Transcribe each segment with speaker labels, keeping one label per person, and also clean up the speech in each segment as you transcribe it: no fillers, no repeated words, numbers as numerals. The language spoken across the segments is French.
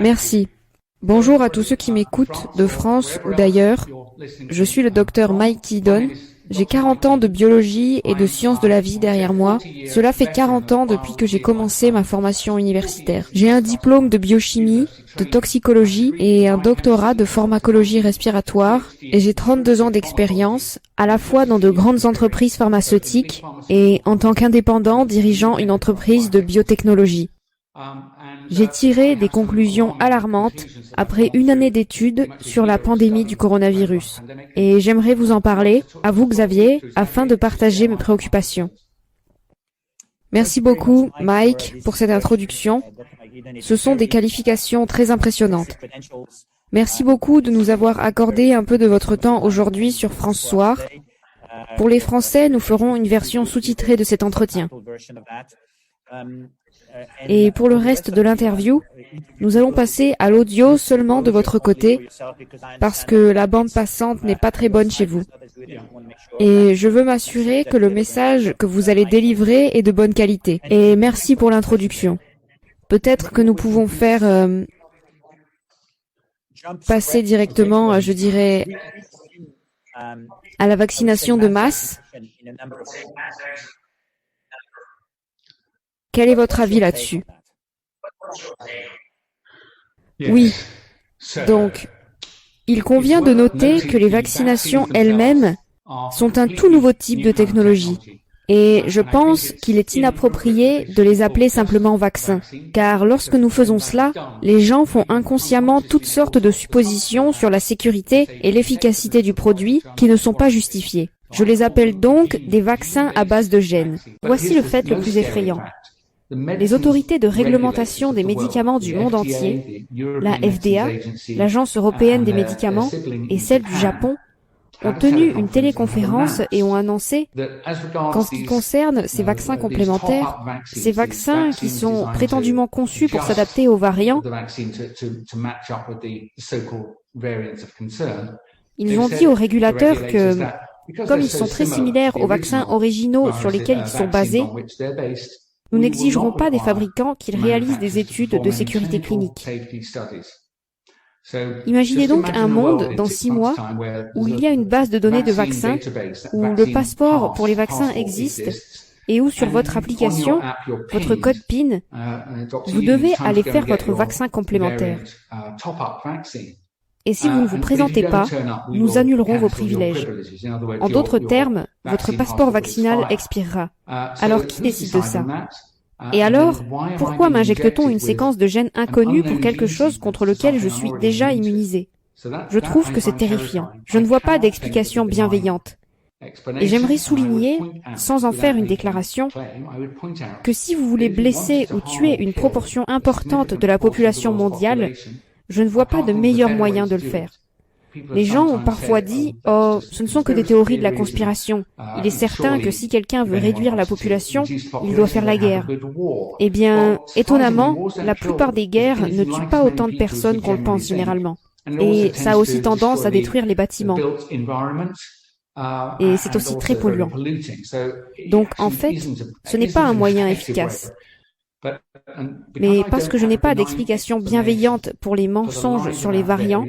Speaker 1: Merci. Bonjour à tous ceux qui m'écoutent de France ou d'ailleurs. Je suis le docteur Mike Keydon. J'ai 40 ans de biologie et de sciences de la vie derrière moi. Cela fait 40 ans depuis que j'ai commencé ma formation universitaire. J'ai un diplôme de biochimie, de toxicologie et un doctorat de pharmacologie respiratoire et j'ai 32 ans d'expérience, à la fois dans de grandes entreprises pharmaceutiques et en tant qu'indépendant dirigeant une entreprise de biotechnologie. J'ai tiré des conclusions alarmantes après une année d'études sur la pandémie du coronavirus. Et j'aimerais vous en parler, à vous Xavier, afin de partager mes préoccupations. Merci beaucoup, Mike, pour cette introduction. Ce sont des qualifications très impressionnantes. Merci beaucoup de nous avoir accordé un peu de votre temps aujourd'hui sur France Soir. Pour les Français, nous ferons une version sous-titrée de cet entretien. Et pour le reste de l'interview, nous allons passer à l'audio seulement de votre côté, parce que la bande passante n'est pas très bonne chez vous. Et je veux m'assurer que le message que vous allez délivrer est de bonne qualité. Et merci pour l'introduction. Peut-être que nous pouvons faire passer directement, je dirais, à la vaccination de masse. Quel est votre avis là-dessus? Oui. Donc, il convient de noter que les vaccinations elles-mêmes sont un tout nouveau type de technologie. Et je pense qu'il est inapproprié de les appeler simplement vaccins. Car lorsque nous faisons cela, les gens font inconsciemment toutes sortes de suppositions sur la sécurité et l'efficacité du produit qui ne sont pas justifiées. Je les appelle donc des vaccins à base de gènes. Voici le fait le plus effrayant. Les autorités de réglementation des médicaments du monde entier, la FDA, l'Agence européenne des médicaments et celle du Japon, ont tenu une téléconférence et ont annoncé qu'en ce qui concerne ces vaccins complémentaires, ces vaccins qui sont prétendument conçus pour s'adapter aux variants, ils ont dit aux régulateurs que, comme ils sont très similaires aux vaccins originaux sur lesquels ils sont basés, nous n'exigerons pas des fabricants qu'ils réalisent des études de sécurité clinique. Imaginez donc un monde dans 6 mois où il y a une base de données de vaccins, où le passeport pour les vaccins existe et où sur votre application, votre code PIN, vous devez aller faire votre vaccin complémentaire. Et si vous ne vous présentez pas, nous annulerons vos privilèges. En d'autres termes, votre passeport vaccinal expirera. Alors qui décide de ça? Et alors, pourquoi m'injecte-t-on une séquence de gènes inconnus pour quelque chose contre lequel je suis déjà immunisé? Je trouve que c'est terrifiant. Je ne vois pas d'explication bienveillante. Et j'aimerais souligner, sans en faire une déclaration, que si vous voulez blesser ou tuer une proportion importante de la population mondiale, je ne vois pas de meilleur moyen de le faire. Les gens ont parfois dit « Oh, ce ne sont que des théories de la conspiration. Il est certain que si quelqu'un veut réduire la population, il doit faire la guerre. » Eh bien, étonnamment, la plupart des guerres ne tuent pas autant de personnes qu'on le pense généralement. Et ça a aussi tendance à détruire les bâtiments. Et c'est aussi très polluant. Donc, en fait, ce n'est pas un moyen efficace. Mais parce que je n'ai pas d'explication bienveillante pour les mensonges sur les variants,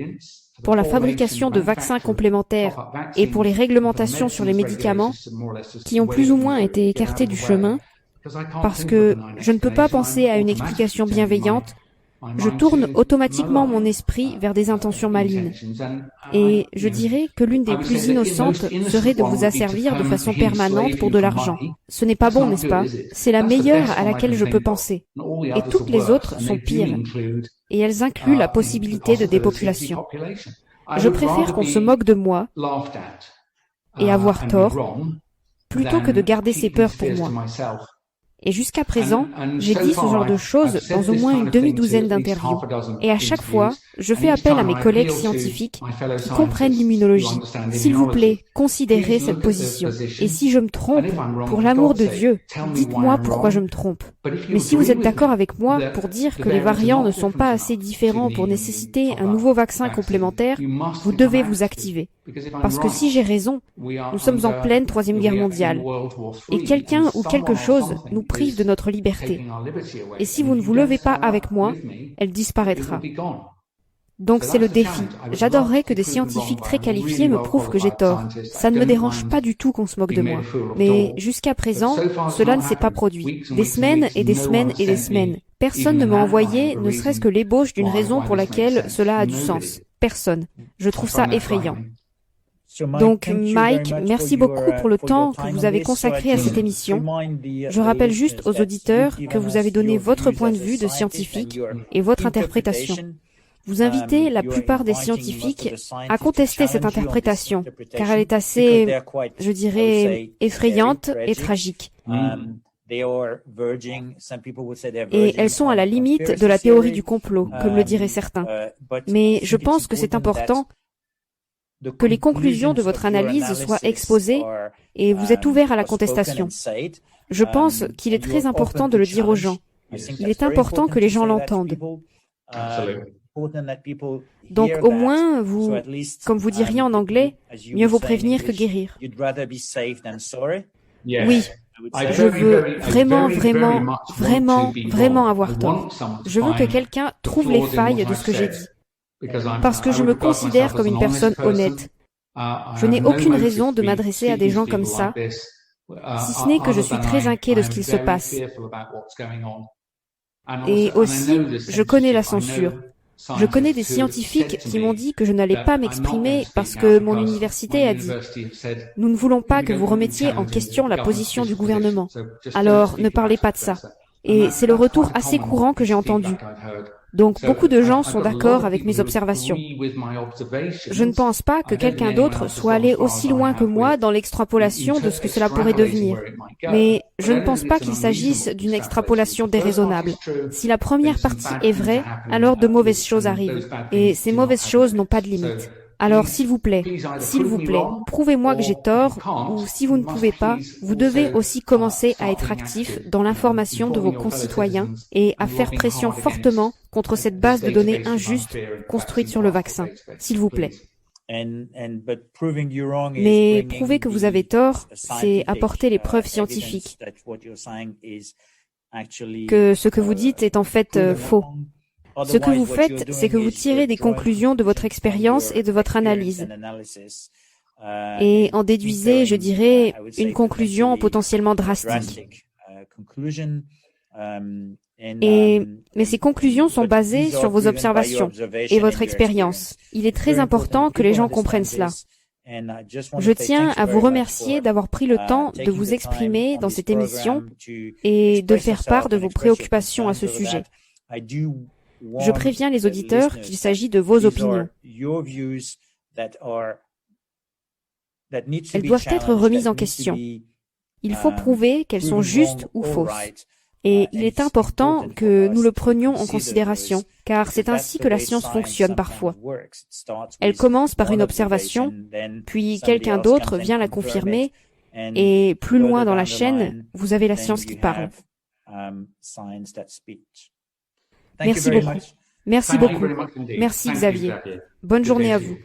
Speaker 1: pour la fabrication de vaccins complémentaires et pour les réglementations sur les médicaments, qui ont plus ou moins été écartés du chemin, parce que je ne peux pas penser à une explication bienveillante, je tourne automatiquement mon esprit vers des intentions malignes. Et je dirais que l'une des plus innocentes serait de vous asservir de façon permanente pour de l'argent. Ce n'est pas bon, n'est-ce pas? C'est la meilleure à laquelle je peux penser. Et toutes les autres sont pires. Et elles incluent la possibilité de dépopulation. Je préfère qu'on se moque de moi et avoir tort, plutôt que de garder ces peurs pour moi. Et jusqu'à présent, j'ai dit ce genre de choses dans au moins une demi-douzaine d'interviews. Et à chaque fois, je fais appel à mes collègues scientifiques qui comprennent l'immunologie. S'il vous plaît, considérez cette position. Et si je me trompe, pour l'amour de Dieu, dites-moi pourquoi je me trompe. Mais si vous êtes d'accord avec moi pour dire que les variants ne sont pas assez différents pour nécessiter un nouveau vaccin complémentaire, vous devez vous activer. Parce que si j'ai raison, nous sommes en pleine Troisième Guerre mondiale, et quelqu'un ou quelque chose nous prive de notre liberté. Et si vous ne vous levez pas avec moi, elle disparaîtra. Donc c'est le défi. J'adorerais que des scientifiques très qualifiés me prouvent que j'ai tort. Ça ne me dérange pas du tout qu'on se moque de moi. Mais jusqu'à présent, cela ne s'est pas produit. Des semaines et des semaines et des semaines. Personne ne m'a envoyé ne serait-ce que l'ébauche d'une raison pour laquelle cela a du sens. Personne. Je trouve ça effrayant. Donc, Mike, merci beaucoup pour le temps que vous avez consacré à cette émission. Je rappelle juste aux auditeurs que vous avez donné votre point de vue de scientifique et votre interprétation. Vous invitez la plupart des scientifiques à contester cette interprétation, car elle est assez, je dirais, effrayante et tragique. Et elles sont à la limite de la théorie du complot, comme le diraient certains. Mais je pense que c'est important que les conclusions de votre analyse soient exposées et vous êtes ouvert à la contestation. Je pense qu'il est très important de le dire aux gens. Il est important que les gens l'entendent. Donc au moins, vous, comme vous diriez en anglais, mieux vaut prévenir que guérir. Oui, je veux vraiment avoir tort. Je veux que quelqu'un trouve les failles de ce que j'ai dit. Parce que je me considère comme une personne honnête. Je n'ai aucune raison de m'adresser à des gens comme ça, si ce n'est que je suis très inquiet de ce qu'il se passe. Et aussi, je connais la censure. Je connais des scientifiques qui m'ont dit que je n'allais pas m'exprimer parce que mon université a dit « Nous ne voulons pas que vous remettiez en question la position du gouvernement. Alors, ne parlez pas de ça. » Et c'est le retour assez courant que j'ai entendu. Donc, beaucoup de gens sont d'accord avec mes observations. Je ne pense pas que quelqu'un d'autre soit allé aussi loin que moi dans l'extrapolation de ce que cela pourrait devenir. Mais je ne pense pas qu'il s'agisse d'une extrapolation déraisonnable. Si la première partie est vraie, alors de mauvaises choses arrivent. Et ces mauvaises choses n'ont pas de limite. Alors, s'il vous plaît, prouvez-moi que j'ai tort, ou si vous ne pouvez pas, vous devez aussi commencer à être actif dans l'information de vos concitoyens et à faire pression fortement contre cette base de données injuste construite sur le vaccin. S'il vous plaît. Mais prouver que vous avez tort, c'est apporter les preuves scientifiques que ce que vous dites est en fait faux. Ce que vous faites, c'est que vous tirez des conclusions de votre expérience et de votre analyse. Et en déduisez, je dirais, une conclusion potentiellement drastique. Mais ces conclusions sont basées sur vos observations et votre expérience. Il est très important que les gens comprennent cela. Je tiens à vous remercier d'avoir pris le temps de vous exprimer dans cette émission et de faire part de vos préoccupations à ce sujet. Je préviens les auditeurs qu'il s'agit de vos opinions. Elles doivent être remises en question. Il faut prouver qu'elles sont justes ou fausses. Et il est important que nous le prenions en considération, car c'est ainsi que la science fonctionne parfois. Elle commence par une observation, puis quelqu'un d'autre vient la confirmer, et plus loin dans la chaîne, vous avez la science qui parle. Merci beaucoup. Merci beaucoup. Merci Xavier. Bonne journée à vous.